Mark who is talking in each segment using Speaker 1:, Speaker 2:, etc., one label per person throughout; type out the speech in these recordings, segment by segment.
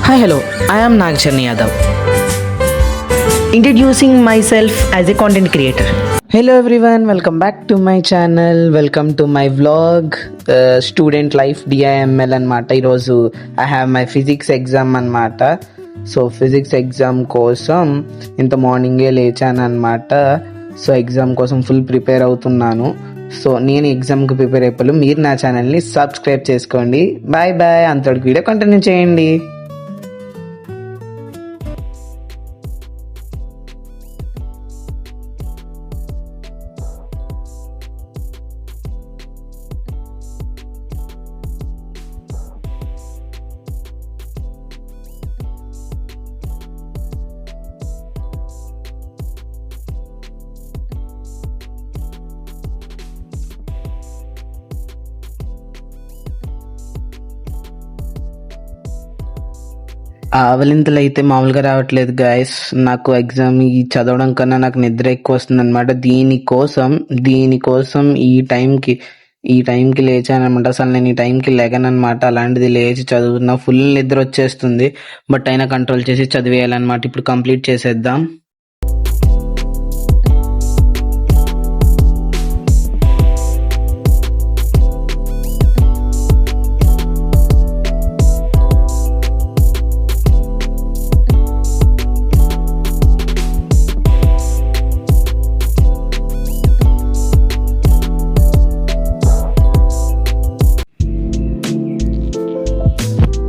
Speaker 1: Hi, hello. I am Nagcharni Yadav. Introducing myself as a content creator. Hello everyone, welcome back to my channel. Welcome to my vlog. Student life DIML అనమాట. ఈరోజు I have my physics exam అనమాట. So physics exam కోసం ఇంత మార్నింగే లేచాను అనమాట. So exam కోసం full prepare అవుతున్నాను. సో నేను ఎగ్జామ్కి ప్రిపేర్ అయిపోయి మీరు నా ఛానల్ని సబ్స్క్రైబ్ చేసుకోండి. Bye bye. అంతటికి వీడియో కంటిన్యూ చేయండి. ఆవలింతలు అయితే మామూలుగా రావట్లేదు గాయస్. నాకు ఎగ్జామ్ ఈ చదవడం కన్నా నాకు నిద్ర ఎక్కువ వస్తుంది అనమాట. దీనికోసం ఈ టైంకి లేచానమాట. అసలు నేను ఈ టైంకి లేగనమాట. అలాంటిది లేచి చదువుతున్నా, ఫుల్ నిద్ర వచ్చేస్తుంది. బట్ అయినా కంట్రోల్ చేసి చదివేయాలన్నమాట. ఇప్పుడు కంప్లీట్ చేసేద్దాం.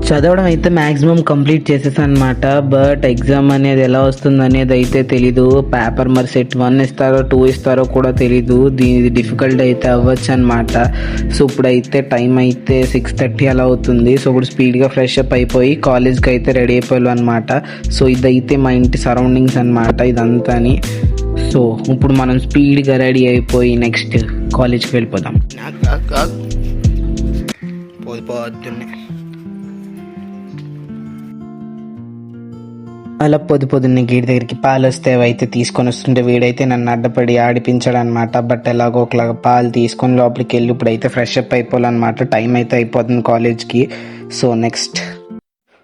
Speaker 1: చదవడం అయితే మ్యాక్సిమం కంప్లీట్ చేసేసాను అనమాట. బట్ ఎగ్జామ్ అనేది ఎలా వస్తుంది అనేది అయితే తెలీదు. పేపర్ మరి సెట్ 1 ఇస్తారో 2 ఇస్తారో కూడా తెలీదు. దీని డిఫికల్ట్ అయితే అవ్వచ్చు అనమాట. సో ఇప్పుడైతే టైం అయితే 6:30 అలా అవుతుంది. సో ఇప్పుడు స్పీడ్గా ఫ్రెష్ అప్ అయిపోయి కాలేజ్కి అయితే రెడీ అయిపోయాను అనమాట. సో ఇదైతే మా ఇంటి సరౌండింగ్స్ అనమాట ఇదంతాని. సో ఇప్పుడు మనం స్పీడ్గా రెడీ అయిపోయి నెక్స్ట్ కాలేజ్కి వెళ్ళిపోదాం. పొద్దున్నే అలా పొద్దున్నే గేట్ దగ్గరికి పాలు వస్తే అయితే తీసుకొని వస్తుంటే వీడైతే నన్ను అడ్డపడి ఆడిపించాడు అనమాట. బట్ ఎలాగో ఒకలాగా పాలు తీసుకొని లోపలికి వెళ్ళి ఇప్పుడైతే ఫ్రెష్ అప్ అయిపోవాలన్నమాట. టైం అయితే అయిపోతుంది కాలేజ్కి. సో నెక్స్ట్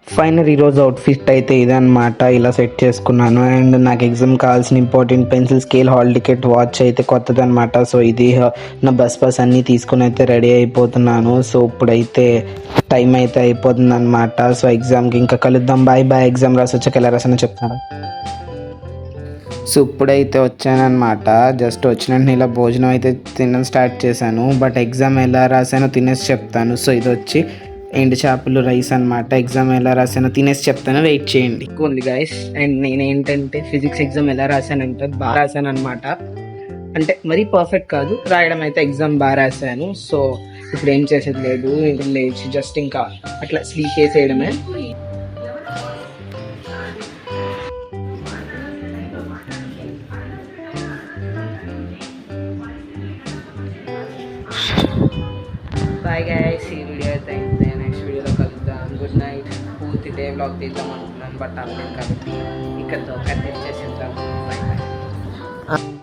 Speaker 1: ఫైనల్ ఈరోజు అవుట్ఫిట్ అయితే ఇదన్నమాట. ఇలా సెట్ చేసుకున్నాను. అండ్ నాకు ఎగ్జామ్ కావాల్సిన important pencil, scale, hall ticket, watch అయితే కొత్తది అనమాట. సో ఇది నా బస్ అన్నీ తీసుకుని అయితే రెడీ అయిపోతున్నాను. సో ఇప్పుడైతే టైం అయితే అయిపోతుంది అనమాట. సో ఎగ్జామ్కి ఇంకా కలుద్దాం. Bye bye. ఎగ్జామ్ రాసి వచ్చాక ఎలా రాసానో చెప్తాను. సో ఇప్పుడైతే వచ్చానమాట. జస్ట్ వచ్చినట్టు ఇలా భోజనం అయితే తినడం స్టార్ట్ చేశాను. బట్ ఎగ్జామ్ ఎలా రాసానో తినేసి చెప్తాను. సో ఇది వచ్చి ఎండు చేపలు రైస్ అనమాట. ఎగ్జామ్ ఎలా రాసానో తినేసి చెప్తాను, వెయిట్ చేయండి. ఉంది గాయస్. అండ్ నేను ఏంటంటే ఫిజిక్స్ ఎగ్జామ్ ఎలా రాశానంటే బాగా రాశాను అనమాట. అంటే మరీ పర్ఫెక్ట్ కాదు, రాయడం అయితే ఎగ్జామ్ బాగా రాశాను. సో ఇప్పుడు ఏం చేసేది లేదు, ఇంకా లేచి జస్ట్ ఇంకా అట్లా స్లీప్ చేసేయడమే. Bye guys. ఈ వీడియో అయితే నెక్స్ట్ వీడియోలో కలుద్దాం. Good night. పూర్తి డే బ్లాగ్ తీద్దాం అనుకున్నాను, బట్ అవ్వలేదు కాబట్టి ఇక్కడతో కట్ చేసేద్దాం. Bye bye.